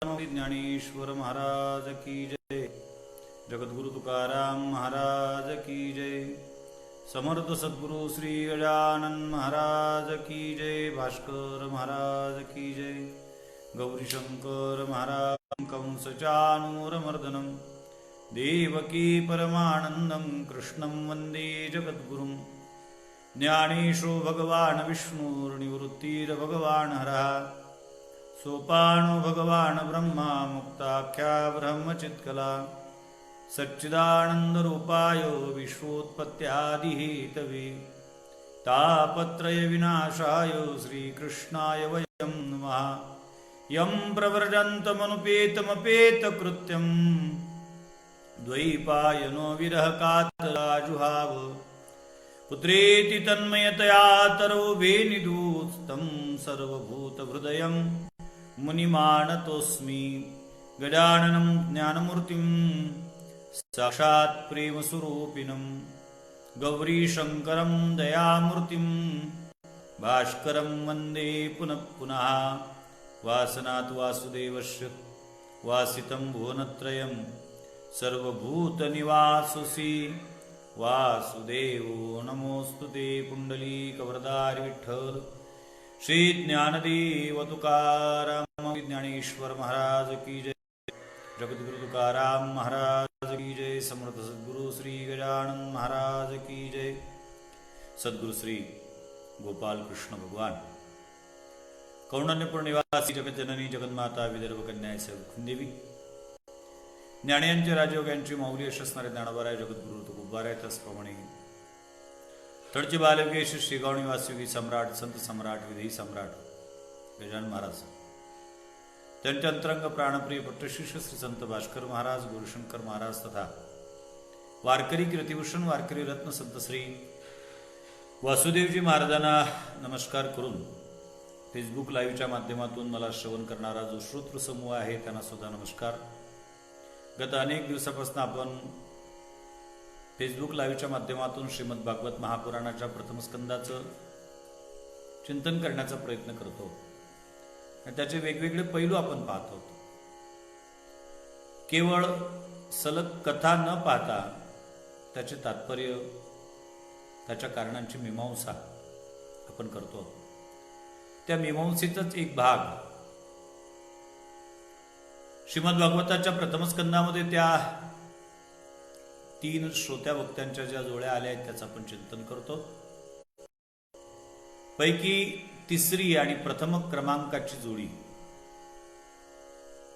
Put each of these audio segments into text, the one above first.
ज्ञानेश्वर महाराज की जय। जगद्गुरु तुकाराम महाराज की जय। समर्थ सद्गुरु श्री गजानन महाराज की जय। भास्कर महाराज की जय। गौरीशंकर महाराज कंसचानूरमर्दनम देवकी परमानंदम कृष्णं वंदे जगद्गुरुं। ज्ञानेशो भगवान विष्णुर्निवृत्तिर्भगवान हरः। सोपानो भगवान ब्रह्मा मुक्ताख्या ब्रह्मचित्कला। सच्चिदानंदरूपाय विश्वोत्पत्त्यादिहेतवे तापत्रय विनाशाय श्रीकृष्णाय वयं नमः। यं प्रव्रजन्तमनुपेतमपेतकृत्यं द्वैपायनो विरहकातराजुहाव। पुत्रेति तन्मयतया तरोभेनिदूतं सर्वभूतहृदयं मुनिमानतोऽस्मि। गजाननं ज्ञानमूर्तिं साक्षात् प्रेमस्वरूपिणं गौरीशंकरं दयामूर्तिं भास्करं वन्दे पुनः पुनः। वासनात् वासुदेवस्य वासितं भुवनत्रयं सर्वभूतनिवासोऽसि वासुदेवो नमोस्तुते। पुंडलीकवरदारि विठ्ठल श्री ज्ञानदेव तुकाराम ज्ञानेश्वर महाराज की जय। जगद्गुरु तुकाराम महाराज की जय। समर्थ सद्गुरु श्री गजानन महाराज की जय। सद्गुरु श्री गोपाल कृष्ण भगवान कौंडण्यपूर निवासी जगज्जननी जगन्माता विदर्भ कन्या देवी ज्ञानियांचे राजयोग्यांची माऊली यश असणारे ज्ञानोबाराय जगद्गुरु तुकोबाराय। त्याचप्रमाणे तडचे बालयोगेश श्रीगाव निवासी सम्राट संत सम्राट विधी सम्राट गजानन महाराज, त्यांचे अंतरंग प्राणप्रिय पट्टशिष्य श्री संत भास्कर महाराज गुरुशंकर महाराज तथा वारकरी कीर्तिभूषण वारकरी रत्न संत श्री वासुदेवजी महाराजांना नमस्कार करून फेसबुक लाईव्हच्या माध्यमातून मला श्रवण करणारा जो श्रोतृ समूह आहे त्यांना सुद्धा नमस्कार। गत अनेक दिवसापासून आपण फेसबुक लाईव्हच्या माध्यमातून श्रीमद भागवत महापुराणाच्या प्रथम स्कंदाचं चिंतन करण्याचा प्रयत्न करतो आणि त्याचे वेगवेगळे पैलू आपण पाहतो। केवळ सलग कथा न पाहता त्याचे तात्पर्य त्याच्या कारणांची मीमांसा आपण करतो। त्या मीमांसेचाच एक भाग श्रीमद भागवताच्या प्रथम स्कंदामध्ये त्या 3 श्रोत्या वक्त्यांच्या ज्या जोड्या आल्या आहेत त्याचं आपण चिंतन करतो। पैकी तिसरी आणि प्रथम क्रमांकाची जोडी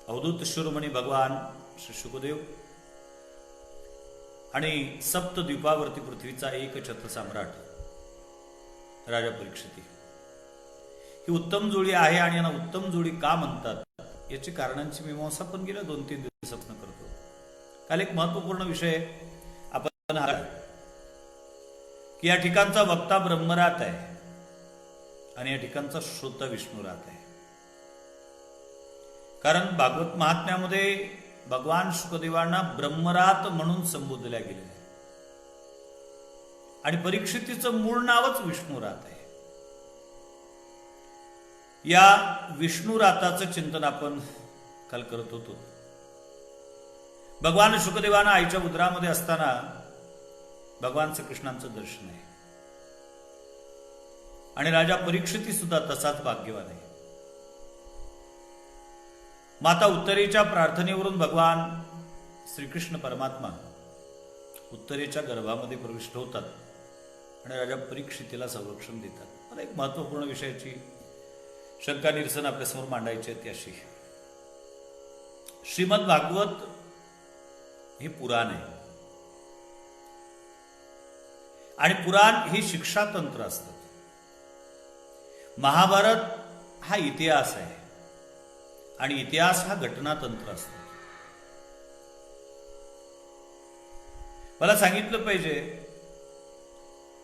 अवधूत शिरोमणी भगवान श्री शुकदेव आणि सप्तद्वीपावरती पृथ्वीचा एकछत्र सम्राट राजा परीक्षित ही उत्तम जोडी आहे। आणि यांना उत्तम जोडी का म्हणतात याची कारणांची मीमांसा पण गेल्या 2-3 दिवसात करतो। काल एक महत्वपूर्ण विषय आपण की या ठिकाणचा वक्ता ब्रह्मरात आहे आणि या ठिकाणचा श्रोता विष्णुरात आहे। कारण भागवत महात्म्यामध्ये भगवान शुकदेवांना ब्रह्मरात म्हणून संबोधल्या गेले आहे आणि परीक्षितीचं मूळ नावच विष्णुरात आहे। या विष्णुराताचं चिंतन आपण काल करत होतो। भगवान शुकदेवांना आईच्या उदरामध्ये असताना भगवान श्रीकृष्णांचं दर्शन आहे आणि राजा परीक्षिती सुद्धा तसाच भाग्यवान आहे। माता उत्तरेच्या प्रार्थनेवरून भगवान श्रीकृष्ण परमात्मा उत्तरेच्या गर्भामध्ये प्रविष्ट होतात आणि राजा परीक्षितीला संरक्षण देतात। मला एक महत्वपूर्ण विषयाची शंका निरसन आपल्यासमोर मांडायची आहे ती अशी, श्रीमद भागवत हे पुराण आहे आणि पुराण ही शिक्षा तंत्र असतात। महाभारत हा इतिहास आहे आणि इतिहास हा घटनातंत्र असतो। मला सांगितलं पाहिजे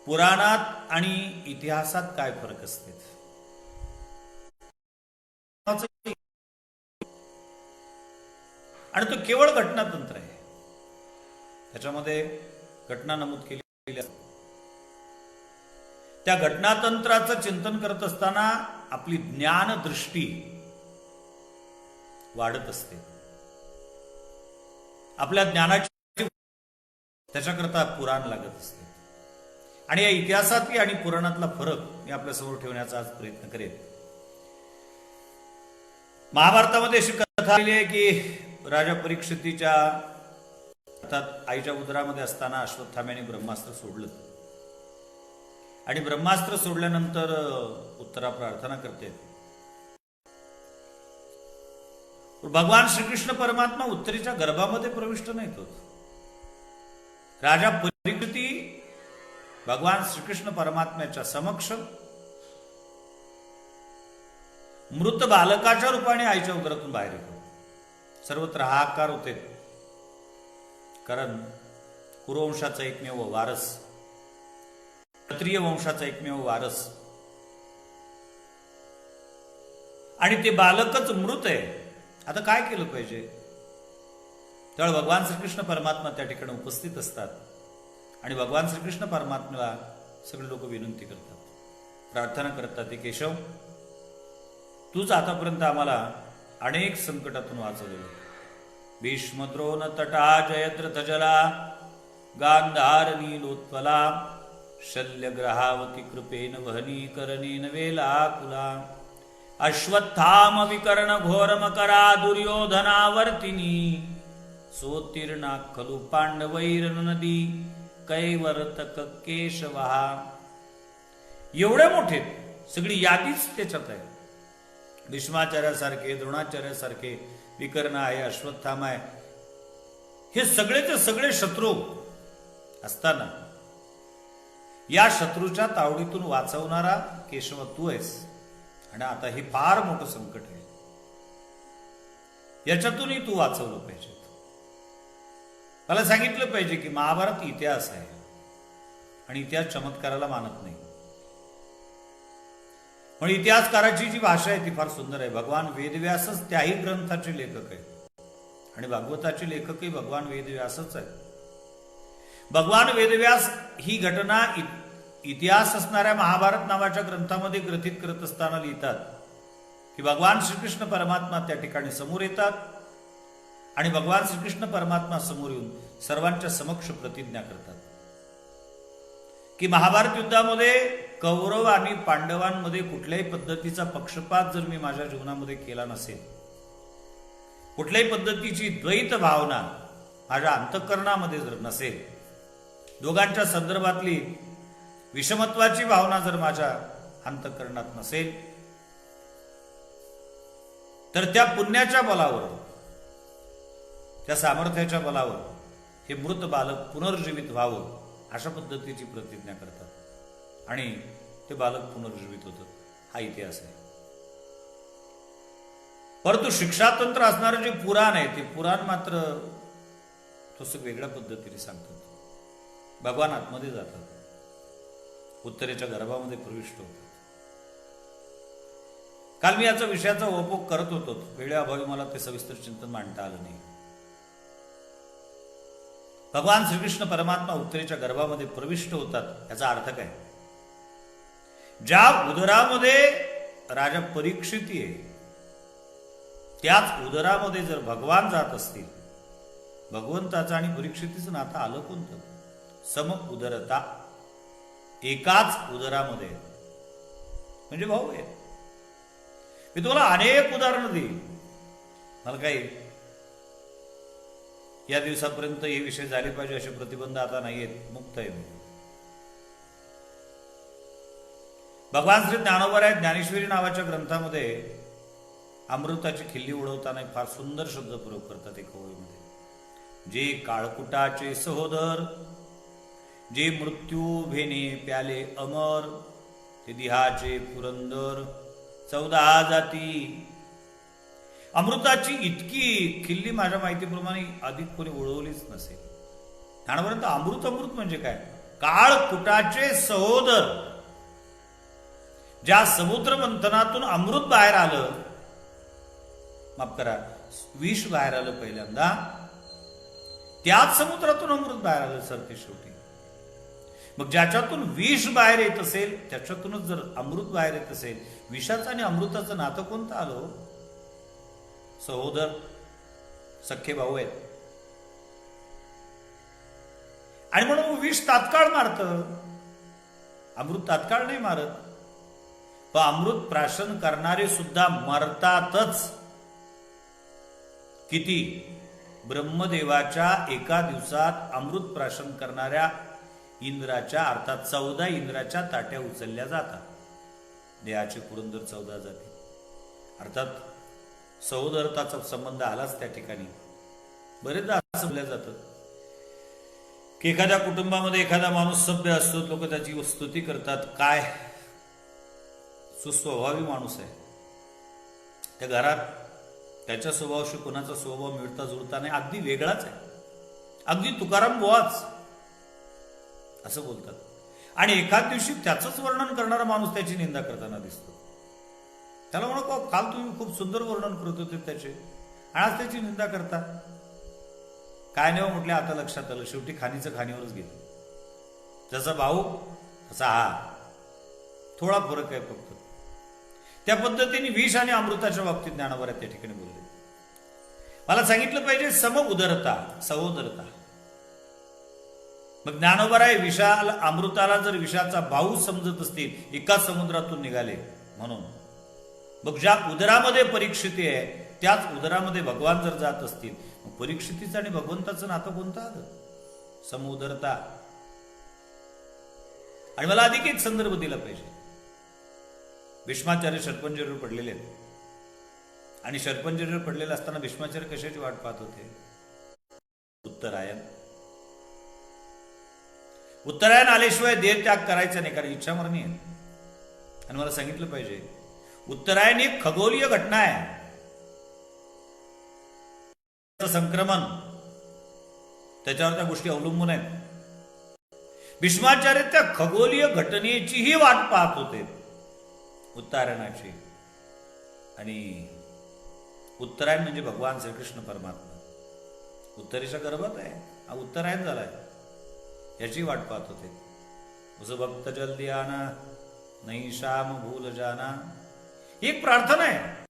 पुराणात आणि इतिहासात काय फरक असते। आणि तो केवळ घटनातंत्र आहे, त्याच्यामध्ये घटना नमूद केली असते। त्या घटनातंत्राचं चिंतन करत असताना आपली ज्ञान दृष्टी वाढत असते. आपल्या ज्ञानाची त्याच्याकरता पुराण लागत असते. आणि या इतिहासातली आणि पुराणातला फरक मी आपल्यासमोर ठेवण्याचा आज प्रयत्न करेन. महाभारतामध्ये अशी कथा आलेली आहे की राजा परीक्षितीच्या अर्थात आईच्या उदरामध्ये असताना अश्वत्थाम्याने ब्रह्मास्त्र सोडलं. आणि ब्रह्मास्त्र सोडल्यानंतर उत्तरा प्रार्थना करते. भगवान श्रीकृष्ण परमात्मा उत्तरेच्या गर्भामध्ये प्रविष्ट नाहीत होत. राजा परीक्षिती भगवान श्रीकृष्ण परमात्म्याच्या समक्ष मृत बालकाच्या रूपाने आईच्या उदरातून बाहेर येतो. सर्वत्र हाहाकार होते. कारण कुरुवंशाचा एकमेव वारस, क्षत्रिय वंशाचा एकमेव वारस, आणि ते बालकच मृत आहे. आता काय केलं पाहिजे? त्यावेळी भगवान श्रीकृष्ण परमात्मा त्या ठिकाणी उपस्थित असतात. आणि भगवान श्रीकृष्ण परमात्म्याला सगळे लोक विनंती करतात, प्रार्थना करतात की केशव, तूच आतापर्यंत आम्हाला अनेक संकटातून वाचवलेलं. भीष्म द्रोण तटा जयद्रथ जला गांधार नीलोत्पला शल्यग्रहावती कृपेन वहनी करणेन वेलाकुला अश्वत्थाम विकर्ण घोर मकरा दुर्योधनावर्तिनी सोत्तीर्णा खलु पांडवैर नदी कैवर्तक केशवहा. एवढे मोठे सगळी यादीच त्याच्यात आहे. भीष्माचार्यासारखे, द्रोणाचार्यासारखे, विकर्ण आहे, अश्वत्थामा आहे, हे सगळेचे सगळे शत्रू असताना या शत्रूच्या तावडीतून वाचवणारा केशव तू आहेस. आणि आता हे फार मोठं संकट आहे, याच्यातूनही तू वाचवलं पाहिजे. मला सांगितलं पाहिजे की महाभारत इतिहास आहे आणि इतिहास चमत्काराला मानत नाही. पण इतिहासकाराची जी भाषा आहे ती फार सुंदर आहे. भगवान वेदव्यासच त्याही ग्रंथाचे लेखक आहेत आणि भागवताचे लेखकही भगवान वेदव्यासच आहेत. भगवान वेदव्यास ही घटना इतिहास असणाऱ्या महाभारत नावाच्या ग्रंथामध्ये ग्रथित करत असताना लिहितात की भगवान श्रीकृष्ण परमात्मा त्या ठिकाणी समोर येतात आणि भगवान श्रीकृष्ण परमात्मा समोर येऊन सर्वांच्या समक्ष प्रतिज्ञा करतात की महाभारत युद्धामध्ये कौरव आणि पांडवांमध्ये कुठल्याही पद्धतीचा पक्षपात जर मी माझ्या जीवनामध्ये केला नसेल, कुठल्याही पद्धतीची द्वैत भावना माझ्या अंतःकरणामध्ये जर नसेल, दोघांच्या संदर्भातली विषमत्वाची भावना जर माझ्या अंतःकरणात नसेल, तर त्या पुण्याच्या बलावर, त्या सामर्थ्याच्या बलावर हे मृत बालक पुनर्जीवित व्हावं अशा पद्धतीची प्रतिज्ञा करतात आणि ते बालक पुनर्जीवित होतं. हा इतिहास आहे. परंतु शिक्षातंत्र असणारं जे पुराण आहे ते पुराण मात्र थोडंसं वेगळ्या पद्धतीने सांगतात. भगवान आतमध्ये जातात, उत्तरेच्या गर्भामध्ये प्रविष्ट होतात. काल मी याचा विषयाचा उपभोग करत होतो, वेळेअभावी मला ते सविस्तर चिंतन मांडता आलं नाही. भगवान श्रीकृष्ण परमात्मा उत्तरेच्या गर्भामध्ये प्रविष्ट होतात याचा अर्थ काय? ज्या उदरामध्ये राजा परीक्षिती आहे त्याच उदरामध्ये जर भगवान जात असतील, भगवंताचं आणि परीक्षितीचं नातं आलं कोणतं? सम उदरता, एकाच उदरामध्ये म्हणजे भाऊ आहे. मी तुम्हाला अनेक उदाहरणं देईल. मला काही या दिवसापर्यंत हे विषय झाले पाहिजे असे प्रतिबंध आता नाहीयेत, मुक्त आहे मी. भगवान श्री ज्ञानोबराय ज्ञानेश्वरी नावाच्या ग्रंथामध्ये अमृताची खिल्ली उडवताना एक फार सुंदर शब्द प्रयोग करतात एका ओळीमध्ये. जे काळकुटाचे सहोदर, जे मृत्यू भेने प्याले अमर, ते दिहाचे पुरंदर 14 जाती. अमृताची इतकी खिल्ली माझ्या माहितीप्रमाणे अधिक कोणी उडवलीच नसेल. ज्ञानोबरांत अमृत म्हणजे काय? काळकुटाचे सहोदर. ज्या समुद्र मंथनातून अमृत बाहेर आलं, माफ करा, विष बाहेर आलं पहिल्यांदा, त्याच समुद्रातून अमृत बाहेर आलं सरते शेवटी. मग ज्याच्यातून विष बाहेर येत असेल त्याच्यातूनच जर अमृत बाहेर येत असेल, विषाचं आणि अमृताचं नातं कोणतं आलं? सहोदर सख्खे भाऊ आहेत. आणि म्हणून विष तात्काळ मारतं, अमृत तात्काळ नाही मारत. पण अमृत प्राशन करणारे सुद्धा मरतातच. किती? ब्रह्मदेवाच्या एका दिवसात अमृत प्राशन करणाऱ्या इंद्राच्या अर्थात 14 इंद्राच्या ताट्या उचलल्या जातात. देहाचे पुरंदर 14 जाते. अर्थात सहोदरताचा संबंध आलाच त्या ठिकाणी. बरेचदा असं बोललं जातं की एखाद्या कुटुंबामध्ये एखादा माणूस सभ्य असतो, लोक त्याची स्तुती करतात, काय सुस्वभावी माणूस आहे. त्या घरात त्याच्या स्वभावाशी कोणाचा स्वभाव मिळता जुळता नाही, अगदी वेगळाच आहे, अगदी तुकाराम बुवाच असं बोलतात. आणि एखाद दिवशी त्याचंच वर्णन करणारा माणूस त्याची निंदा करताना दिसतो. त्याला म्हणू, काल तुम्ही खूप सुंदर वर्णन करत होते त्याचे, आणि आज त्याची निंदा करता. काय नाही म्हटले, आता लक्षात आलं, शेवटी खाणीचं खाणीवरच गेलं. जसा भाऊ तसा हा, थोडा फरक आहे फक्त. त्या पद्धतीने विष आणि अमृताच्या बाबतीत ज्ञानोबा त्या ठिकाणी बोलले. मला सांगितलं पाहिजे सम उदरता, सहोदरता. मग ज्ञानोबा विषाला अमृताला जर विषाचा भाऊ समजत असतील, एकाच समुद्रातून निघाले म्हणून, मग ज्या उदरामध्ये परीक्षिती आहे त्याच उदरामध्ये भगवान जर जात असतील, मग परीक्षितीचं आणि भगवंताचं नातं कोणतं आलं? समुदरता. आणि मला अधिक एक संदर्भ दिला पाहिजे. भीष्माचार्य शर्पंजरीवर पडलेले आहेत, आणि शर्पंजरीवर पडलेले असताना भीष्माचार्य कशाची वाट पाहत होते? उत्तरायण. उत्तरायण आल्याशिवाय देह त्याग करायचा नाही, कारण इच्छामरणी आहे. आणि मला सांगितलं पाहिजे, उत्तरायण एक खगोलीय घटना आहे. संक्रमण त्याच्यावर त्या गोष्टी अवलंबून आहेत. भीष्माचार्य त्या खगोलीय घटनेचीही वाट पाहत होते, उत्तरायणाची. आणि उत्तरायण म्हणजे भगवान श्रीकृष्ण परमात्मा उत्तरेच्या गर्भात आहे, हा उत्तरायण झालाय, याची वाट पाहत होते. उस भक्त जल्दी आना नाही श्याम भूल जाना, एक प्रार्थना आहे.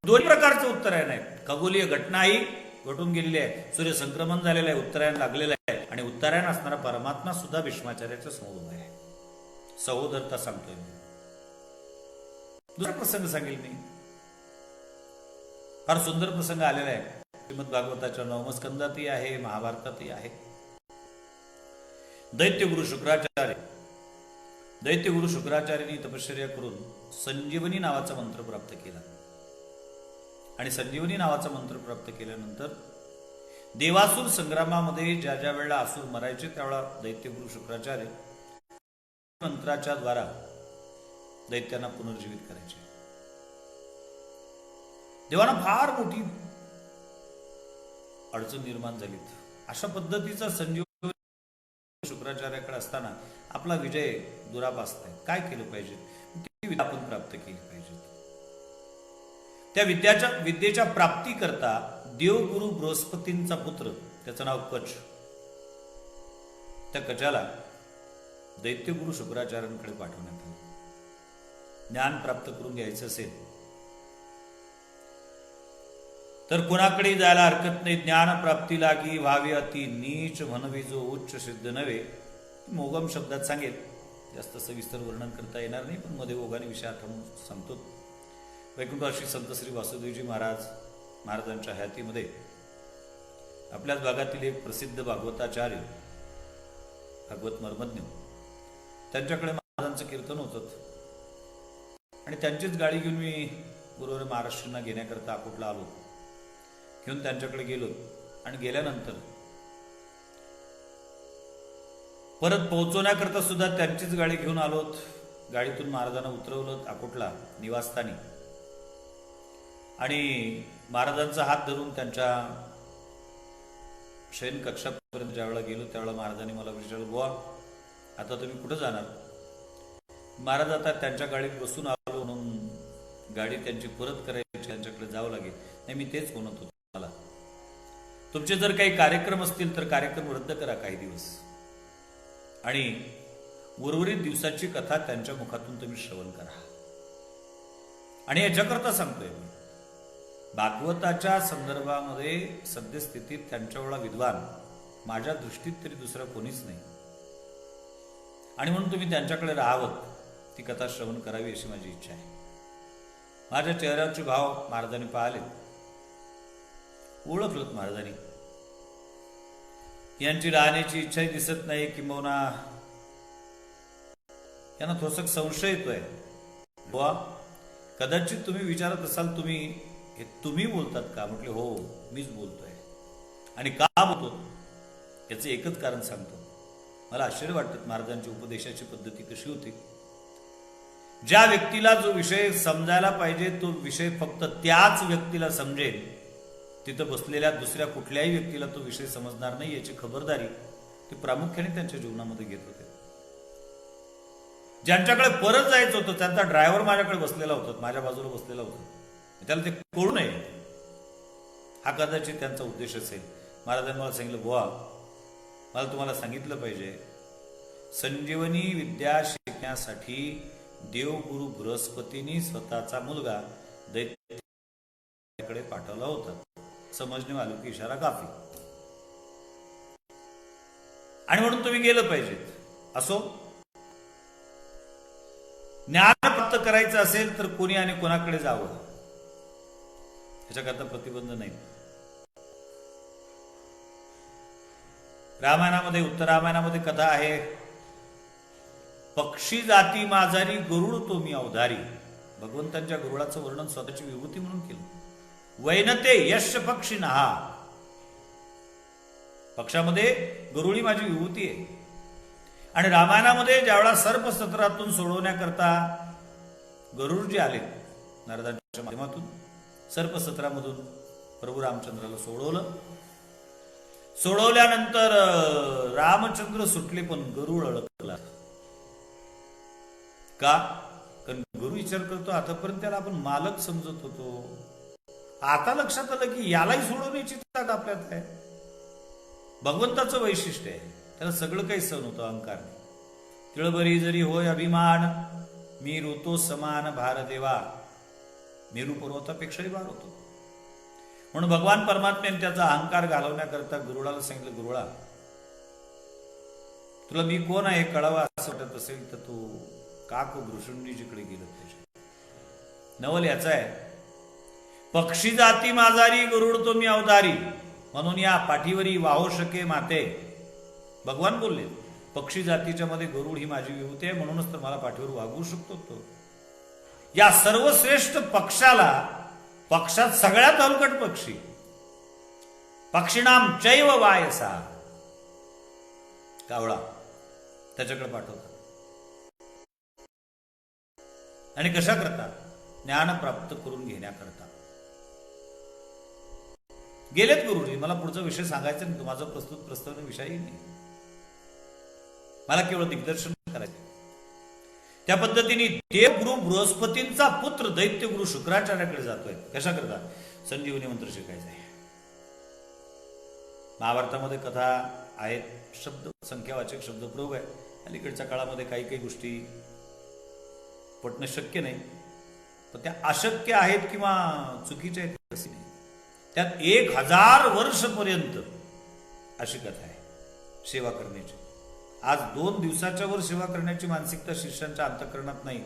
दोन्ही प्रकारचं उत्तरायण आहे. खगोलीय घटनाही घटून गेलेली आहे, सूर्य संक्रमण झालेलं आहे, उत्तरायण लागलेलं आहे, आणि उत्तरायण असणारा परमात्मा सुद्धा भीष्माचार्याच्या समोर आहे. सहोदरता सांगतोय मी. दुसरा प्रसंग सांगेल मी, फार सुंदर प्रसंग आलेला आहे. श्रीमद भागवताच्या 9व्या स्कंदातही आहे, महाभारतातही आहे. दैत्यगुरु शुक्राचार्यांनी तपश्चर्या करून संजीवनी नावाचा मंत्र प्राप्त केला. आणि संजीवनी नावाचा मंत्र प्राप्त केल्यानंतर देवासुर संग्रामामध्ये ज्या ज्या वेळेला असुर मरायचे, त्यावेळेला दैत्यगुरु शुक्राचार्य मंत्राच्या द्वारा दैत्यांना पुनर्जीवित करायचे. देवांना फार मोठी अडचण निर्माण झाली. अशा पद्धतीचा संजीव शुक्राचार्याकडे असताना आपला विजय दुरापास्त आहे. काय केलं पाहिजे? ती विद्या आपण प्राप्त केली पाहिजे. त्या विद्येच्या प्राप्ती करता देवगुरु बृहस्पतींचा पुत्र, त्याचं नाव कच, त्या कचाला दैत्यगुरु शुक्राचार्यांकडे पाठवण्यात आलं. ज्ञान प्राप्त करून घ्यायचं असेल तर कुणाकडे जायला हरकत नाही. ज्ञान प्राप्ती लागी व्हावी अति नीच म्हणवी जो उच्च सिद्ध नव्हे. मोगम शब्दात सांगेल, जास्त सविस्तर वर्णन करता येणार नाही, पण मध्ये ओघाने विषय आठवून सांगतो. वैकुंठवासी संत श्री वासुदेवजी महाराजांच्या हयातीमध्ये आपल्याच भागातील एक प्रसिद्ध भागवताचार्य, भागवत मर्मज्ञ, त्यांच्याकडे महाराजांचं कीर्तन होतं. आणि त्यांचीच गाडी घेऊन मी गुरुवार महाराष्ट्रांना घेण्याकरता अकोटला आलो. घेऊन त्यांच्याकडे गेलो. आणि गेल्यानंतर परत पोहोचवण्याकरता सुद्धा त्यांचीच गाडी घेऊन आलोत. गाडीतून महाराजांना उतरवलं अकोटला निवासस्थानी. आणि महाराजांचा हात धरून त्यांच्या शयन कक्षापर्यंत ज्यावेळेला गेलो, त्यावेळेला महाराजांनी मला विचारलं, बुवा आता तुम्ही कुठं जाणार? महाराज, आता त्यांच्या गाडीत बसून आलो म्हणून गाडी त्यांची परत करायची, त्यांच्याकडे जावं लागेल. नाही, मी तेच म्हणत होतो, मला तुमचे जर काही कार्यक्रम असतील तर कार्यक्रम रद्द करा काही दिवस, आणि उर्वरित दिवसाची कथा त्यांच्या मुखातून तुम्ही श्रवण करा. आणि याच्याकरता सांगतोय मी, भागवताच्या संदर्भामध्ये सद्यस्थितीत त्यांच्यावेळा विद्वान माझ्या दृष्टीत तरी दुसरा कोणीच नाही, आणि म्हणून तुम्ही त्यांच्याकडे राहावं, ती कथा श्रवण करावी अशी माझी इच्छा आहे. माझ्या चेहऱ्याचे भाव महाराजांनी पाहिले, ओळखलत महाराजांनी. यांची राहण्याची इच्छाही दिसत नाही, किंबहुना यांना थोडसा संशय येतोय. बुवा, कदाचित तुम्ही विचारत असाल तुम्ही बोलतात का? म्हटले हो, मीच बोलतोय. आणि का बोलतो याचं एकच कारण सांगतो. मला आश्चर्य वाटतं महाराजांची उपदेशाची पद्धती कशी होती. ज्या व्यक्तीला जो विषय समजायला पाहिजे तो विषय फक्त त्याच व्यक्तीला समजेल, तिथं बसलेल्या दुसऱ्या कुठल्याही व्यक्तीला तो विषय समजणार नाही याची खबरदारी ते प्रामुख्याने त्यांच्या जीवनामध्ये घेत होते. ज्यांच्याकडे परत जायचं होतं त्यांचा ड्रायव्हर माझ्याकडे बसलेला होता, माझ्या बाजूला बसलेला होता, त्याला ते कळू नये हा कदाचित त्यांचा उद्देश असेल. महाराजांनी मला सांगितलं, बुवा मला तुम्हाला सांगितलं पाहिजे, संजीवनी विद्या शिकण्यासाठी देवगुरु बृहस्पतींनी स्वतःचा मुलगा दैत्याकडे पाठवला होता. समजणे वालो की इशारा काफी, आणि म्हणून तुम्ही गेलं पाहिजेत. असो, ज्ञान प्राप्त करायचं असेल तर कोणी आणि कोणाकडे जावं ह्याच्याकरता प्रतिबंध नाही. रामायणामध्ये, उत्तर रामायणामध्ये कथा आहे, पक्षी जाती माझारी गरुड तो मी अवधारी. भगवंतांच्या गरुडाचं वर्णन स्वतःची विभूती म्हणून केलं. वैनते यश पक्षी नहा, पक्षामध्ये गरुडी माझी विभूती आहे. आणि रामायणामध्ये ज्यावेळा सर्प सत्रातून सोडवण्याकरता गरुडजी आले नारदांच्या माध्यमातून, सर्प सत्रामधून प्रभू रामचंद्राला सोडवल्यानंतर रामचंद्र सुटले पण गरुड अडकला. का? कारण गुरु विचार करतो, आतापर्यंत त्याला आपण मालक समजत होतो, आता लक्षात आलं की यालाही सोडवण्याची ताकद आपल्यात आहे. भगवंताचं वैशिष्ट्य आहे, त्याला सगळं काही सहन होतं, अहंकार नाही. तिळबरी जरी होय अभिमान, मी ऋतो समान भारदेवा. मेरू पर्वतापेक्षाही भार होतो. म्हणून भगवान परमात्म्याने त्याचा अहंकार घालवण्याकरता गुरुडाला सांगितलं, गुरुळा तुला मी कोण आहे कळावा असं वाटत असेल तर तू काक भृशुंडीजीकडे गेलं त्याच्या. नवल याचा आहे, पक्षी जाती माझारी गरुड तो मी अवतारी, म्हणून या पाठीवरी वाहो शके माते. भगवान बोलले, पक्षी जातीच्या मध्ये गरुड ही माझी विभूती आहे, म्हणूनच तर मला पाठीवर वागवू शकतो तो. या सर्वश्रेष्ठ पक्षाला, पक्षात सगळ्यात हलकट पक्षी, पक्षीनाम चैव वायसा, कावळा, त्याच्याकडे पाठवतात. आणि कशा करता? ज्ञान प्राप्त करून घेण्याकरता. गेलेत गुरुजी, मला पुढचा विषय सांगायचा नाही, माझा प्रस्तावना विषयही नाही, मला केवळ दिग्दर्शन करायचं. त्या पद्धतीने देवगुरु बृहस्पतींचा पुत्र दैत्यगुरु शुक्राचार्याकडे जातोय. कशा करता? संजीवनी मंत्र शिकायचा आहे. महाभारतामध्ये कथा आहेत, शब्द संख्यावाचक शब्द प्रयोग आहे. अलीकडच्या काळामध्ये काही काही गोष्टी पटणं शक्य नाही, पण त्या अशक्य आहेत किंवा चुकीच्या आहेत असे नाही. त्यात 1000 वर्षपर्यंत अशी कथा आहे सेवा करण्याची. आज 2 दिवसाच्या वर सेवा करण्याची मानसिकता शिष्यांच्या अंतःकरणात नाही.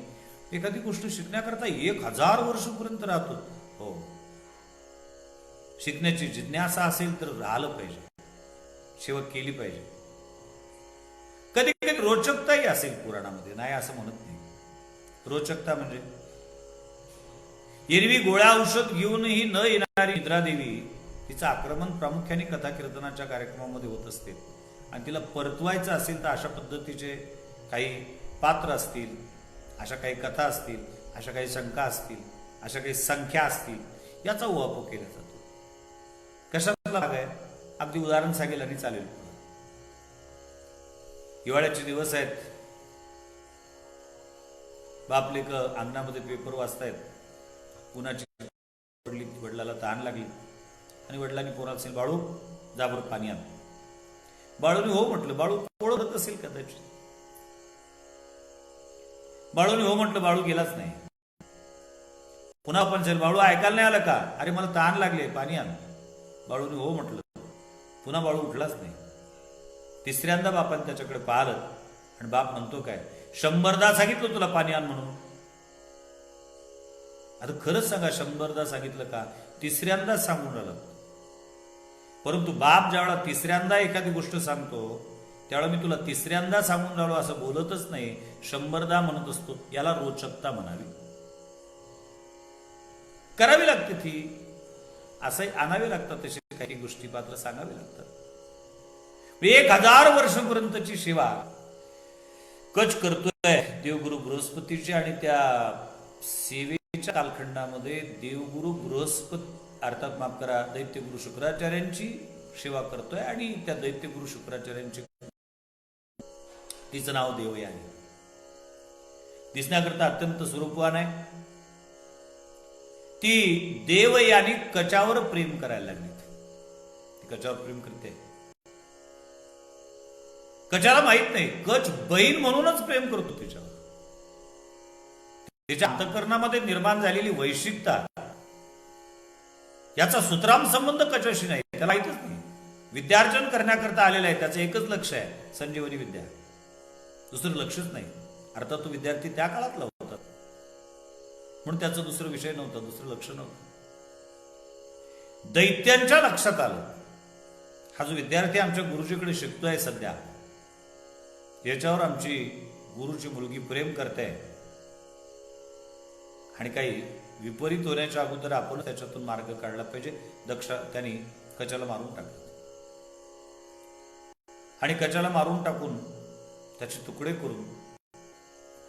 एखादी गोष्ट शिकण्याकरता 1000 वर्षपर्यंत राहतो. हो, शिकण्याची जिज्ञासा असेल तर राहिलं पाहिजे, सेवा केली पाहिजे. कधी कधी रोचकताही असेल पुराणामध्ये, नाही असं म्हणत नाही. रोचकता म्हणजे एरवी गोळ्या औषध घेऊनही न येणारी निद्रादेवी, तिचं आक्रमण प्रामुख्याने कथा कीर्तनाच्या कार्यक्रमामध्ये होत असते. आणि तिला परतवायचं असेल तर अशा पद्धतीचे काही पात्र असतील, अशा काही कथा असतील, अशा काही शंका असतील, अशा काही संख्या असतील, याचा उहापोह केला जातो. कशाला भाग आहे? अगदी उदाहरण सांगेल आणि चालेल. हिवाळ्याचे दिवस आहेत, बापलेक अंगणामध्ये पेपर वाचतायत, उन्हाची पडली, वडिलाला तहान लागली आणि वडिलांनी पोराला असेल, बाळू जाबर पाणी आण. बाळूने हो म्हटलं. बाळू ओळखत असेल कदाचित. बाळूने हो म्हटलं, बाळू गेलाच नाही. पुन्हा पण असेल, बाळू ऐकायला नाही आलं का? अरे मला तहान लागले, पाणी आण. बाळूने हो म्हटलं. पुन्हा बाळू उठलाच नाही. तिसऱ्यांदा बापाने त्याच्याकडे पाहिलं आणि बाप म्हणतो काय, 100दा सांगितलं तुला पाणी आण म्हणून. आता खरंच सांगा, 100दा सांगितलं का? तिसऱ्यांदा सांगून राहिलं. परंतु बाप ज्यावेळा तिसऱ्यांदा एखादी गोष्ट सांगतो त्यावेळा मी तुला तिसऱ्यांदा सांगून राहिलो असं बोलतच नाही, 100दा म्हणत असतो. याला रोचकता म्हणावी, करावी लागते ती. असंही आणावे लागतात तसे काही गोष्टी पात्र सांगावे लागतात. 1000 वर्षापर्यंतची सेवा कच करतोय देवगुरु बृहस्पतीची, आणि त्या सेवेच्या कालखंडामध्ये देवगुरु बृहस्पती अर्थात माफ करा, दैत्यगुरु शुक्राचार्यांची सेवा करतोय. आणि त्या दैत्यगुरु शुक्राचार्यांची तिचं नाव देवयानी. दिसण्याकरता अत्यंत स्वरूपवान आहे. ती देवयानी कचावर प्रेम करायला लागली. ती कचावर प्रेम करते. कचाला माहित नाही, कच बहीण म्हणूनच प्रेम करतो तिच्यावर. तिच्या अंतःकरणामध्ये निर्माण झालेली वैशिकता, याचा सुतराम संबंध कचाशी नाही, त्याला माहितच नाही. विद्यार्जन करण्याकरता आलेला आहे, त्याचं एकच लक्ष आहे, संजीवनी विद्या. दुसरं लक्षच नाही. अर्थात तो विद्यार्थी त्या काळातला होता म्हणून त्याचा दुसरा विषय नव्हता, दुसरं लक्ष नव्हतं. दैत्यांच्या लक्षात आलं, हा जो विद्यार्थी आमच्या गुरुजीकडे शिकतोय सध्या, याच्यावर आमची गुरुची मुलगी प्रेम करते आणि काही विपरीत होण्याच्या अगोदर आपण त्याच्यातून मार्ग काढला पाहिजे. त्यांनी कचाला मारून टाकलं आणि कचाला मारून टाकून त्याचे तुकडे करून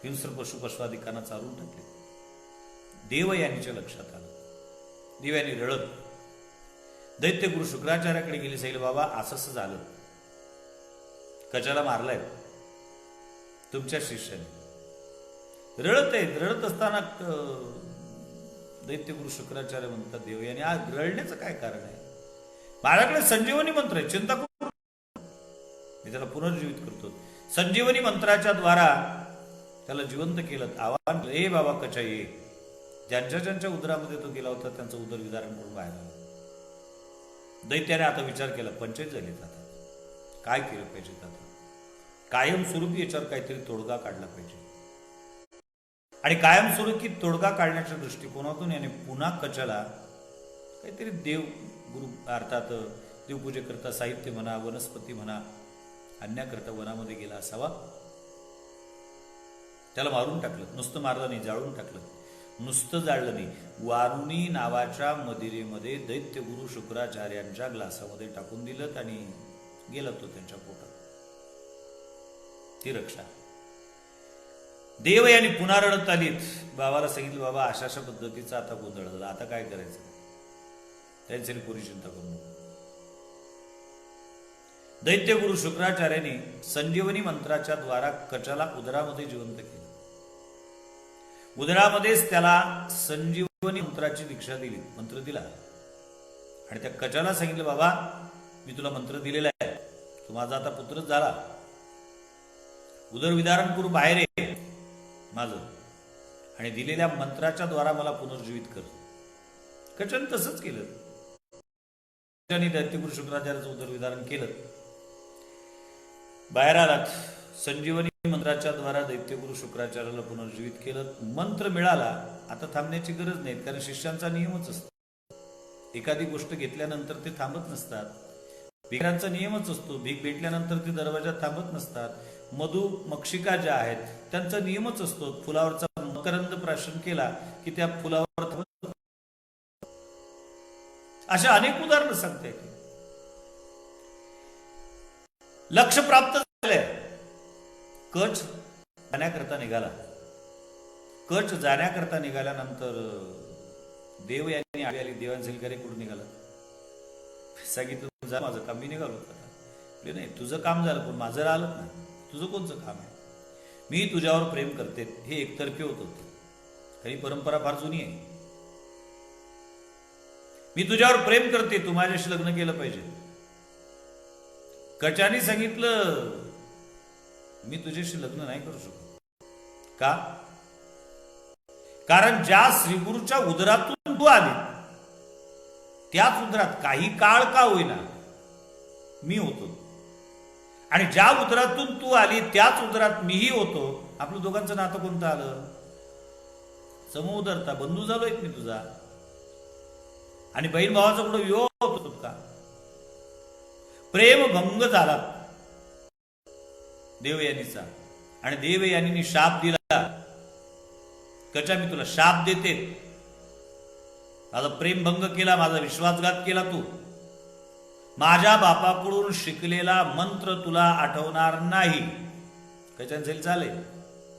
हिंस्र पशु पशवादिकांना चालून टाकले. देवयानीच्या लक्षात आलं. देवयानी रडत दैत्य गुरु शुक्राचार्याकडे गेली. सांगितलं, बाबा असं झालं, कचाला मारलाय तुमच्या शिष्याने. रडत आहे. रडत असताना दैत्यगुरु शुक्राचार्य म्हणतात, देवयानी आज रडण्याचं काय कारण आहे? माझ्याकडे संजीवनी मंत्र आहे, चिंता करू, मी त्याला पुनर्जीवित करतो. संजीवनी मंत्राच्या द्वारा त्याला जिवंत केलं. आवाहन, ए बाबा कचा ये. ज्यांच्या ज्यांच्या उदरामध्ये तो गेला होता त्यांचं उदर विदारण करून बाहेर आलं. दैत्याने आता विचार केला, पंचायत झाली, आता काय केलं पाहिजे? आता कायमस्वरूपी याच्यावर काहीतरी तोडगा काढला पाहिजे. आणि कायमस्वरूपी तोडगा काढण्याच्या दृष्टिकोनातून याने पुन्हा कचाला काहीतरी देव गुरु अर्थात देवपूजेकरता साहित्य म्हणा, वनस्पती म्हणा, आणण्याकरता वनामध्ये गेला असावा. त्याला मारून टाकलं. नुसतं मारलं नाही, जाळून टाकलं. नुसतं जाळलं नाही, वारुणी नावाच्या मदिरेमध्ये दैत्यगुरु शुक्राचार्यांच्या ग्लासामध्ये टाकून दिलं आणि गेला तो त्यांच्या पोटात. ती रक्षा. देवयानी पुन्हा रडत आलीत. बाबाला सांगितलं, बाबा अशा पद्धतीचा आता गोंधळ झाला, आता काय करायचं? त्यांची पुरी चिंता करू नको. दैत्यगुरु शुक्राचार्यांनी संजीवनी मंत्राच्या द्वारा कचाला उदरामध्ये जिवंत केलं. उदरामध्येच त्याला संजीवनी मंत्राची दीक्षा दिली, मंत्र दिला. आणि त्या कचाला सांगितलं, बाबा मी तुला मंत्र दिलेला आहे, तू माझा आता पुत्रच झाला, उदरविदारण करू, बाहेर ये माझं, आणि दिलेल्या मंत्राच्या द्वारा मला पुनर्जीवित कर. कचाने तसंच केलं. दैत्यगुरु शुक्राचार्याचं उदरविदारण केलं. बाहेर आलात. संजीवनी मंत्राच्या द्वारा दैत्यगुरु शुक्राचार्याला पुनर्जीवित केलं. मंत्र मिळाला. आता थांबण्याची गरज नाही, कारण शिष्यांचा नियमच असतो. एखादी गोष्ट घेतल्यानंतर ते थांबत नसतात. भिकाऱ्यांचा नियमच असतो, भीक भेटल्यानंतर ते दरवाजात थांबत नसतात. मधु मक्षिका ज्या आहेत त्यांचा नियमच असतो, फुलावरचा मकरंद प्राशन केला की त्या फुलावर थांबत. अशा अनेक उदाहरणं सांगता येतील. लक्ष प्राप्त झालंय. कच जाण्याकरता निघाला. कच जाण्याकरता निघाल्यानंतर देवयानी आली. देवान सलकरे कुठून निघाला? सांगितलं, जा माझं काम, मी निघालो होता. नाही, तुझं काम झालं पण माझं राहिलं ना. तुझं कोणचं काम आहे? मी तुझ्यावर प्रेम करते. हे एकतर्फी होत होतं. काही परंपरा फार जुनी आहे. मी तुझ्यावर प्रेम करते, तू माझ्याशी लग्न केलं पाहिजे. कचाने सांगितलं, मी तुझ्याशी लग्न नाही करू शकत. का? कारण ज्या श्रीगुरूच्या उदरातून तू आली त्याच उदरात काही काळ का होईना मी होतो, आणि ज्या उदरातून तू आली त्याच उदरात मीही होतो. आपलं दोघांचं नातं कोणतं आलं? समउदरता, बंधू झालोय मी तुझा. आणि बहीण भावाचा कुठं विवाह होतो का? प्रेम भंग झाला देवयानीचा, आणि देवयानीने शाप दिला, कचा मी तुला शाप देते, माझा प्रेम भंग केला, माझा विश्वासघात केला, तू माझ्या बापाकडून शिकलेला मंत्र तुला आठवणार नाही. कशाने चालेल?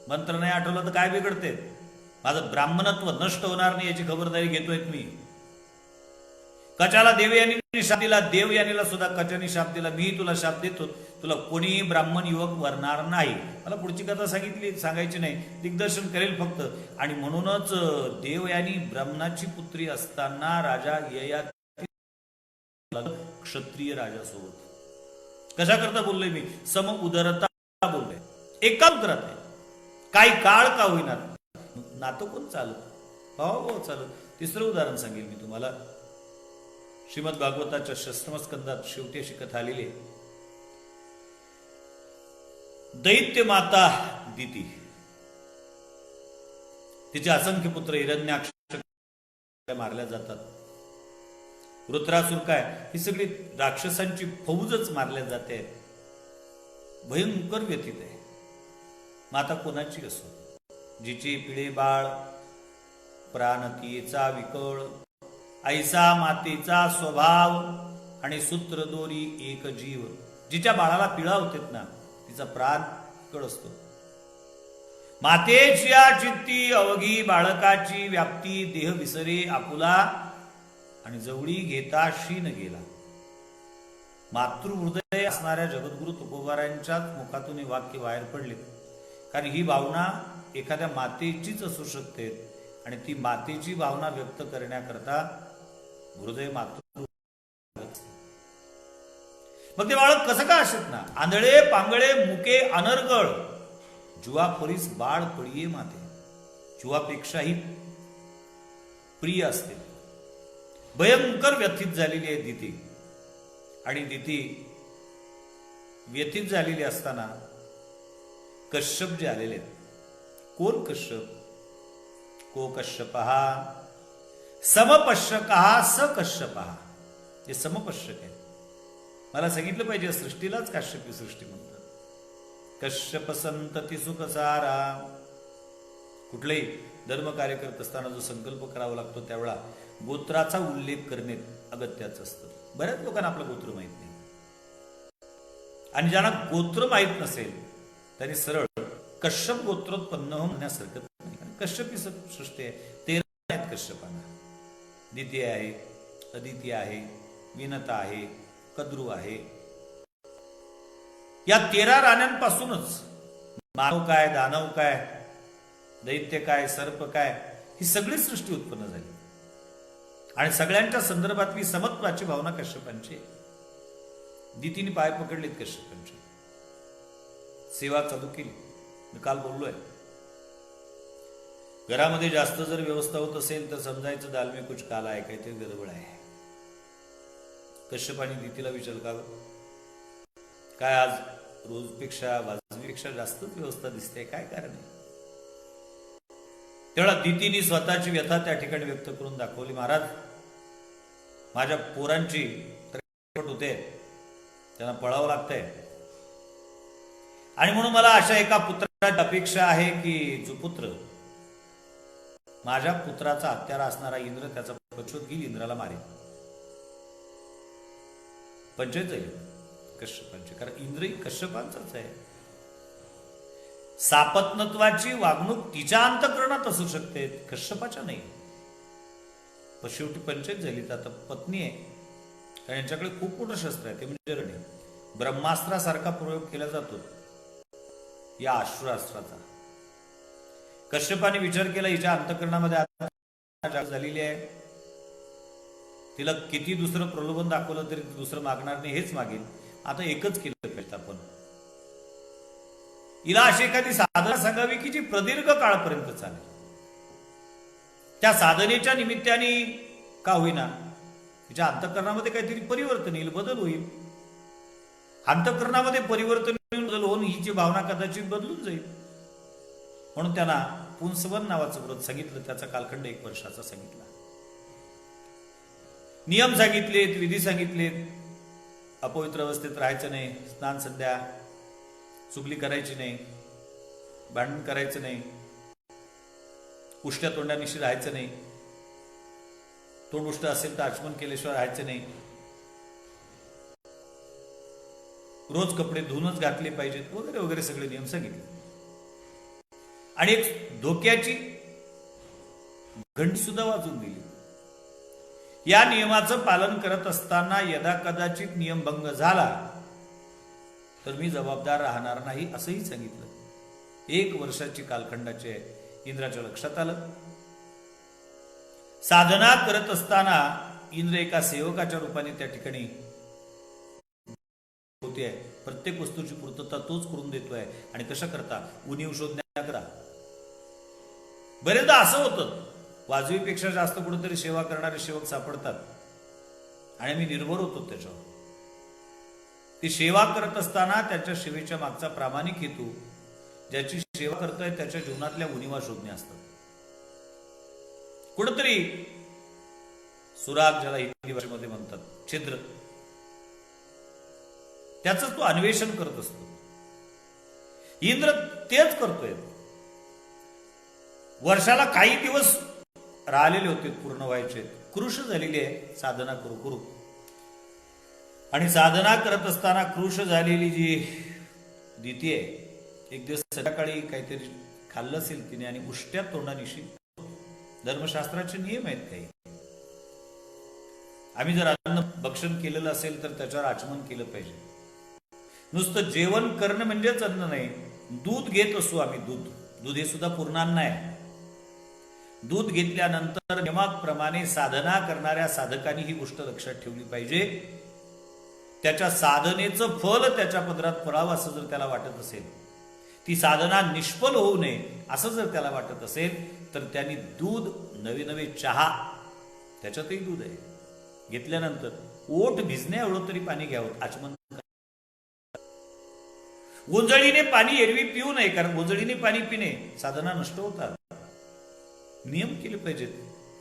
मंत्र नाही आठवलं तर काय बिघडते? माझं ब्राह्मणत्व नष्ट होणार नाही याची खबरदारी घेतोय मी. कचाला देवयानीने शाप दिला, देवयानीला सुद्धा कचाने शाप दिला, मी तुला शाप देतो, तुला कोणीही ब्राह्मण युवक वरणार नाही. मला पुढची कथा सांगायची नाही, दिग्दर्शन करेल फक्त. आणि म्हणूनच देवयानी ब्राह्मणाची पुत्री असताना राजा ययाती क्षत्रिय राजासोबत. कशा करता बोललोय मी? सम उदरता बोललोय, एका उदरात आहे, काही काळ का होईना. नातं कोण चालत? हो चालत. तिसरं उदाहरण सांगेल मी तुम्हाला. श्रीमद भागवताच्या 6th स्कंदात शेवटी अशी कथा आलेली आहे. दैत्य माता दिती, तिचे असंख्य पुत्र हिरण्याक्ष मारल्या जातात. वृत्रासुर काय, ही सगळी राक्षसांची फौजच मारल्या जाते. भयंकर व्यतीत आहे. माता कोणाची असो, जिचे पिळे बाळ प्राणतीचा विकळ, ऐसा मातेचा स्वभाव आणि सूत्र दोरी एक जीव. जिच्या बाळाला पिळा होतेत ना, तिचा प्राण कळ असतो. मातेची चित्ती अवघी बाळकाची व्याप्ती, देह विसरे आपुला आणि जवळी घेता शीन गेला. मातृहृदय असणाऱ्या जगद्गुरु तुकोबारायांच्याच मुखातून हे वाक्य बाहेर पडले. कारण ही भावना एखाद्या मातेचीच असू शकते, आणि ती मातेची भावना व्यक्त करण्याकरता हृदय मातृ. मग ते बाळक कसं का असत ना, आंधळे पांगळे मुके अनर्गळ, जुवा परीस बाळ पडिये माते. जुवापेक्षाही प्रिय असते. भयंकर व्यथित झालेली आहे दिती. आणि दिती व्यथित झालेली असताना कश्यप जे आलेले आहेत. कोण कश्यप? को कश्यपः समपश्यकः स कश्यपः. हे समपश्यक आहे. मला सांगितलं पाहिजे, सृष्टीलाच काश्यपी सृष्टी म्हणतात. कश्यप संतती सुखसारा. कुठलेही धर्म कार्य करत असताना जो संकल्प करावा लागतो त्यावेळा गोत्राचा उल्लेख करणे अगत्याचं असतं. बऱ्याच लोकांना आपलं गोत्र माहित नाही, आणि ज्यांना गोत्र माहित नसेल त्यांनी सरळ कश्यप गोत्रोत्पन्न म्हणण्यास हरकत नाही. कश्यपी सृष्टी आहे. 13 आहेत कश्यपांना. दिती आहे, अदिती आहे, विनता आहे, कद्रू आहे. या 13 राण्यांपासूनच मानव काय, दानव काय, दैत्य काय, सर्प काय, ही सगळी सृष्टी उत्पन्न झाली. आणि सगळ्यांच्या संदर्भातली समत्वाची भावना कश्यपांची. दितीने पाय पकडलेत कश्यपांचे, सेवा चालू केली. मी काल बोललोय, घरामध्ये जास्त जर व्यवस्था होत असेल तर समजायचं दालमे कुछ काला आहे, काहीतरी गडबड आहे. कश्यपाने दितीला विचारलं, का काय आज रोजपेक्षा वाजवीपेक्षा जास्तच व्यवस्था दिसते, काय कारण आहे? तेवढा दितीने स्वतःची व्यथा त्या ठिकाणी व्यक्त करून दाखवली. महाराज, माझ्या पोरांची तर होते, त्यांना पळावं लागतंय, आणि म्हणून मला अशा एका पुत्राची अपेक्षा आहे की जो पुत्र माझ्या पुत्राचा हत्यारा असणारा इंद्र त्याचा पछोत घेईल, इंद्राला मारेल. पंचायत जाईल कश्यपांची, कारण इंद्र कश्यपांचाच आहे. सापत्नत्वाची वागणूक तिच्या अंतःकरणात असू शकते, कश्यपाच्या नाही. पण शेवटी पंचायत झाली. तर आता पत्नी आहे, कारण यांच्याकडे खूप मोठं शस्त्र आहे, ते म्हणजे रणी. ब्रह्मास्त्रासारखा प्रयोग केला जातो या अश्रुअस्त्राचा. कश्यपाने विचार केला, हिच्या अंतःकरणामध्ये आता झालेली आहे, तिला किती दुसरं प्रलोभन दाखवलं तरी दुसरं मागणार नाही, हेच मागेल. आता एकच केलं पाहिजे आपण, हिला अशी एखादी साधना सांगावी की जी प्रदीर्घ काळपर्यंत चालेल. त्या साधनेच्या निमित्ताने का होईना तिच्या अंतःकरणामध्ये काहीतरी परिवर्तन येईल, बदल होईल. अंतःकरणामध्ये परिवर्तन बदल होऊन हिची भावना कदाचित बदलून जाईल. म्हणून त्यांना पुंसवन नावाचं व्रत सांगितलं. त्याचा कालखंड 1 वर्षाचा सांगितला. नियम सांगितलेत, विधी सांगितलेत. अपवित्र अवस्थेत राहायचं नाही, स्नान संध्या चुगली करायची नाही, भांडण करायचं नाही, उष्ट्या तोंडानिशी राहायचं नाही, तोंड उष्ट असेल तर आचमन केल्याशिवाय राहायचं नाही, रोज कपडे धुवूनच घातले पाहिजेत, वगैरे वगैरे सगळे नियम सांगितले. आणि एक धोक्याची घंटी सुद्धा वाजून दिली. या नियमाचं पालन करत असताना यदा कदाचित नियमभंग झाला तर मी जबाबदार राहणार नाही, असंही सांगितलं. 1 वर्षाची कालखंडाचे इंद्राच्या लक्षात आलं. साधना करत असताना इंद्र एका सेवकाच्या रूपाने त्या ठिकाणी होते आहे. प्रत्येक वस्तूची पूर्तता तोच करून देतोय. आणि कशा करता? उणीव शोधण्याकरता. बरेचदा असं होतं, वाजवीपेक्षा जास्त कुठेतरी सेवा करणारे सेवक सापडतात आणि मी निर्भर होतो त्याच्यावर. ती सेवा करत असताना त्याच्या सेवेच्या मागचा प्रामाणिक हेतू, ज्याची सेवा करतोय त्याच्या जीवनातल्या उणीवा शोधणे असतात. कुठेतरी सुराग, ज्याला हिंदी भाषेमध्ये म्हणतात, छिद्र, त्याच तो अन्वेषण करत असतो. इंद्र तेच करतोय. वर्षाला काही दिवस राहिलेले होते, पूर्ण व्हायचे, कृश झालेली आहे साधना करू करू. आणि साधना करत असताना कृश झालेली जी दिती आहे, एक दिवस संध्याकाळी काहीतरी खाल्लं असेल तिने आणि उष्ट्या तोंडानिशी. धर्मशास्त्राचे नियम आहेत काही. आम्ही जर अन्न भक्षण केलेलं असेल तर त्याच्यावर आचमन केलं पाहिजे. नुसतं जेवण करणं म्हणजेच अन्न नाही. दूध घेत असू आम्ही, दूध हे सुद्धा पूर्णान्न आहे. दूध घेतल्यानंतर नियमाप्रमाणे साधना करणाऱ्या साधकांनी ही गोष्ट लक्षात ठेवली पाहिजे. त्याच्या साधनेचं फल त्याच्या पदरात पडावं असं जर त्याला वाटत असेल, ती साधना निष्फल होऊ नये असं जर त्याला वाटत असेल, तर त्यांनी दूध, नवे नवे चहा, त्याच्यातही दूध आहे, घेतल्यानंतर ओठ भिजण्या एवढं तरी पाणी घ्यावं. आचमन गोंजळीने पाणी एरवी पिऊ नये, कारण गोंजळीने पाणी पिणे साधना नष्ट होतात. नियम केले पाहिजेत.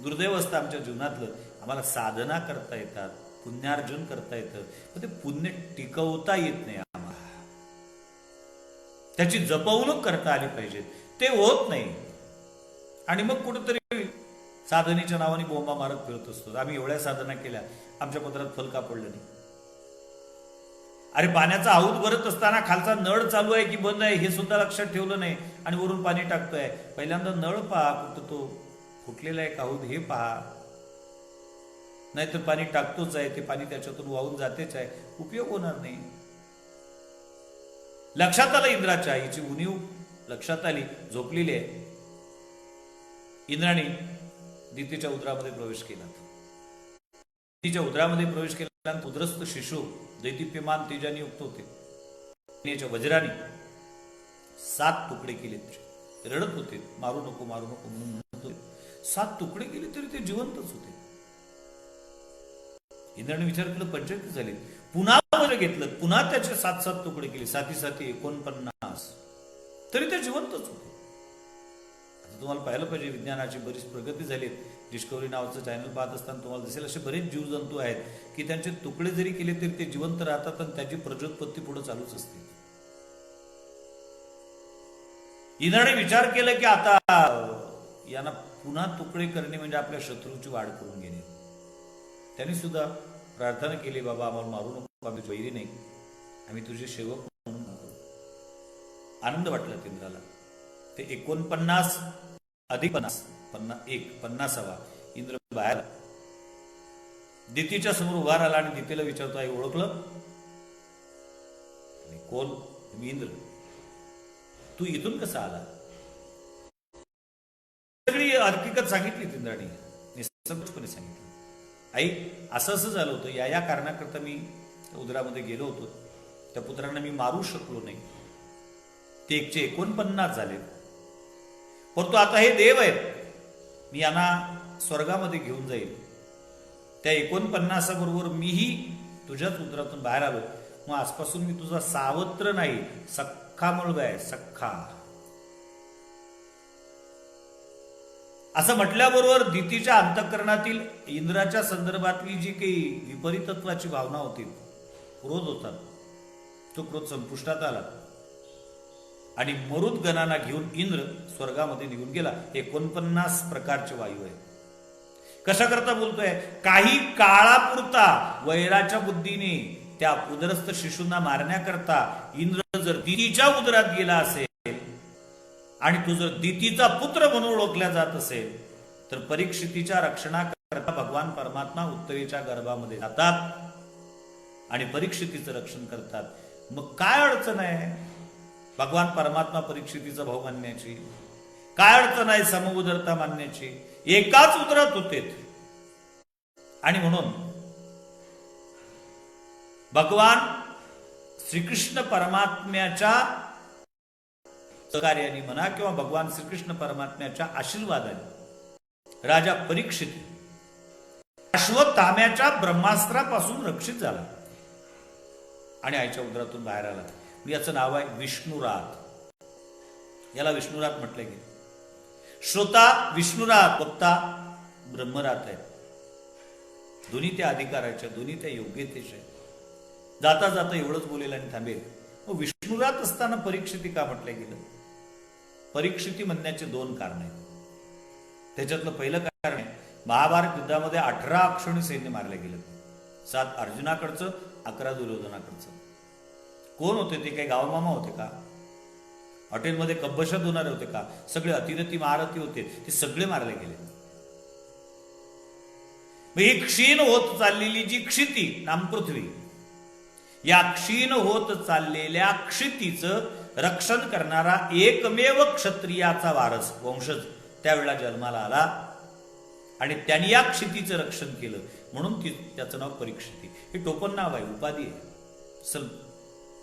दुर्दैव असतं आमच्या जीवनातलं. आम्हाला साधना करता येतात, पुण्यार्जन करता येतं, पण ते पुण्य टिकवता येत नाही आम्हाला. त्याची जपवणूक करता आली पाहिजे, ते होत नाही. आणि मग कुठेतरी साधनेच्या नावाने बोंबा मारत फिरत असतो. आम्ही एवढ्या साधना केल्या, आमच्या पदरात फल का पडलं नाही? अरे, पाण्याचा आऊत भरत असताना खालचा नळ चालू आहे की बंद आहे हे सुद्धा लक्षात ठेवलं नाही आणि वरून पाणी टाकतोय. पहिल्यांदा नळ पहा, कुठं तो फुटलेला आहे का आऊत हे पहा. नाहीतर पाणी टाकतोच आहे, ते पाणी त्याच्यातून वाहून जातेच आहे, उपयोग होणार नाही. लक्षात आलं इंद्राच्या, हिची उणीव लक्षात आली, झोपलेली आहे. इंद्राने दितीच्या उदरामध्ये प्रवेश केला. तिच्या उदरामध्ये प्रवेश केल्यानंतर उदरस्थ शिशु दैदिप्यमान तेजाने युक्त होते. वज्राने 7 तुकडे केले. रडत होते, मारू नको मारू नको म्हणून म्हणत होते. 7 तुकडे केले तरी ते जिवंतच होते. इंद्राने विचार केला, 45 झाले. पुन्हा वज्र घेतलं, पुन्हा त्याचे 7 तुकडे केले, 7 49, तरी ते जिवंतच होते. आता तुम्हाला पाहिलं पाहिजे, विज्ञानाची बरीच प्रगती झाली. डिस्कवरी नावाचं चॅनल पाहत असताना तुम्हाला दिसेल असे बरेच जीवजंतू आहेत की त्यांचे तुकडे जरी केले तरी ते जिवंत राहतात आणि त्याची प्रजोत्पत्ती पुढे चालूच असते. इंद्राने विचार केला की आता यांना पुन्हा तुकडे करणे म्हणजे आपल्या शत्रूची वाढ करून घेणे. त्यांनी सुद्धा प्रार्थना केली, बाबा आम्हाला मारू नको, आम्ही वैरी नाही, आम्ही तुझे सेवक म्हणून. आनंद वाटला इंद्राला. ते 49 अधिक 50 इंद्र बाहेर दितीच्या समोर उभा राहिला आणि दितीला विचारतो, आई ओळखलं? कोण? मी इंद्र. तू इथून कसा आला? सगळी हकीकत सांगितली इंद्राने, निसंकोचपणे सांगितलं. आई, असं झालं होतं, या कारणाकरता मी उदरामध्ये गेलो होतो. त्या पुत्रांना मी मारू शकलो नाही. ते 149 झाले. परंतु आता हे देव आहेत, मी यांना स्वर्गामध्ये घेऊन जाईल. त्या 49 बरोबर मीही तुझ्याच उदरातून बाहेर आलो. मग आजपासून मी तुझा सावत्र नाही, सख्खा मुलगा आहे, सख्खा. असं म्हटल्याबरोबर दितीच्या अंतःकरणातील इंद्राच्या संदर्भातली जी काही विपरीतत्वाची भावना होती, क्रोध होता, तो क्रोध संपुष्टात आला आणि मरुद गणांना घेऊन इंद्र स्वर्गामध्ये निघून गेला. 49 प्रकारचे वायू आहे. कशा करता बोलतोय? काही काळापुरता वैराच्या बुद्धीने त्या उदरस्थ शिशूंना मारण्याकरता इंद्र जर दितीच्या उदरात गेला असेल आणि तो जर दितीचा पुत्र म्हणून ओळखला जात असेल, तर परीक्षितीच्या रक्षणाकरता भगवान परमात्मा उत्तरेच्या गर्भामध्ये जातात आणि परीक्षितीचं रक्षण करतात. मग काय अडचण आहे भगवान परमात्मा परीक्षितीचा भाऊ मानण्याची? काय अडचण आहे समउदरता मानण्याची? एकाच उदरात होते. आणि म्हणून भगवान श्रीकृष्ण परमात्म्याच्या सहकार्याने म्हणा किंवा भगवान श्रीकृष्ण परमात्म्याच्या आशीर्वादाने राजा परीक्षित अश्वत्थाम्याच्या ब्रह्मास्त्रापासून रक्षित झाला आणि आईच्या उदरातून बाहेर आला. याचं नाव आहे विष्णुरात. याला विष्णुरात म्हटले गेले. श्रोता विष्णुरात, वक्ता ब्रह्मरात आहे. दोन्ही त्या अधिकाराच्या, दोन्ही त्या योग्यतेच्या. जाता जाता एवढंच बोलेल आणि थांबेल. मग विष्णुरात असताना परीक्षिती का म्हटलं गेलं? परीक्षिती म्हणण्याचे 2 कारण आहेत. त्याच्यातलं पहिलं कारण आहे, महाभारत युद्धामध्ये 18 अक्षौणी सैन्य मारले गेलं. 7 अर्जुनाकडचं, 11 दुर्योधनाकडचं. कोण होते ते? काही गावमामा होते का? हॉटेलमध्ये कब्बशात होणारे होते का? सगळे अतिरथी महारथी होते, ते सगळे मारले गेले. ही क्षीण होत चाललेली जी क्षिती नाम पृथ्वी, या क्षीण होत चाललेल्या क्षितीचं रक्षण करणारा एकमेव क्षत्रियाचा वारस वंशज त्यावेळेला जन्माला आला आणि त्यांनी या क्षितीचं रक्षण केलं. म्हणून त्याचं नाव परीक्षिती. हे टोपण नाव आहे, उपाधी आहे.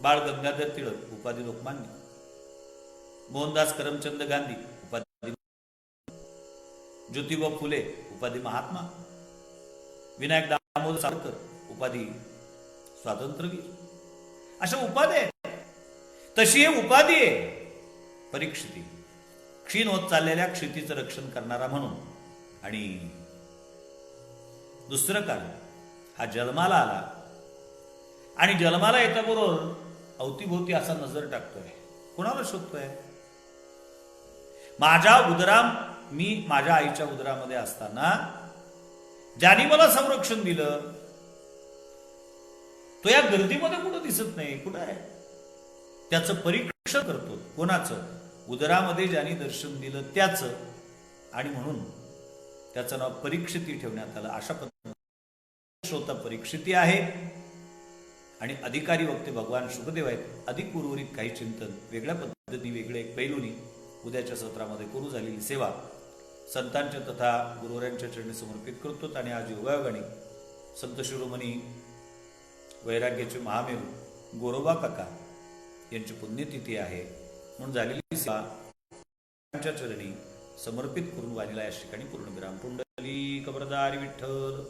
बाळ गंगाधर टिळक उपाधी लोकमान्य, मोहनदास करमचंद गांधी उपाधी, ज्योतिबा फुले उपाधी महात्मा, विनायक दामोदर सावरकर उपाधी स्वातंत्र्यवीर. अशा उपाधी आहे. तशी हे उपाधी आहे परीक्षिती, क्षीण होत चाललेल्या क्षितीचं रक्षण करणारा म्हणून. आणि दुसरं कारण, हा जन्माला आला आणि जन्माला येताबरोबर अवतीभोवती असा नजर टाकतोय. कोणाला शोधतोय? मी माझ्या आईच्या उदरामध्ये असताना ज्याने मला संरक्षण दिलं तो या गर्दीमध्ये कुठं दिसत नाही. कुठं आहे? त्याचं परीक्षण करतो. कोणाचं? उदरामध्ये ज्याने दर्शन दिलं त्याचं. आणि म्हणून त्याचं नाव परीक्षिती ठेवण्यात आलं. अशा पद्धतीने श्रोता परीक्षिती आहे आणि अधिकारी वक्ते भगवान शुकदेव आहेत. अधिक उर्वरित काही चिंतन वेगळ्या पद्धतीने, वेगळे एक पैलूनी उद्याच्या सत्रामध्ये करू. झालेली सेवा संतांच्या तथा गुरुवरांच्या चरणी समर्पित करतो. आणि आज योगायोगाने संत शिरोमणी वैराग्याचे महामेरू गोरोबा काका यांची पुण्यतिथी आहे. म्हणून झालेली सेवा चरणी समर्पित करून वाणीला या ठिकाणी पूर्णविराम. पुंडली कबरदारी विठ्ठल.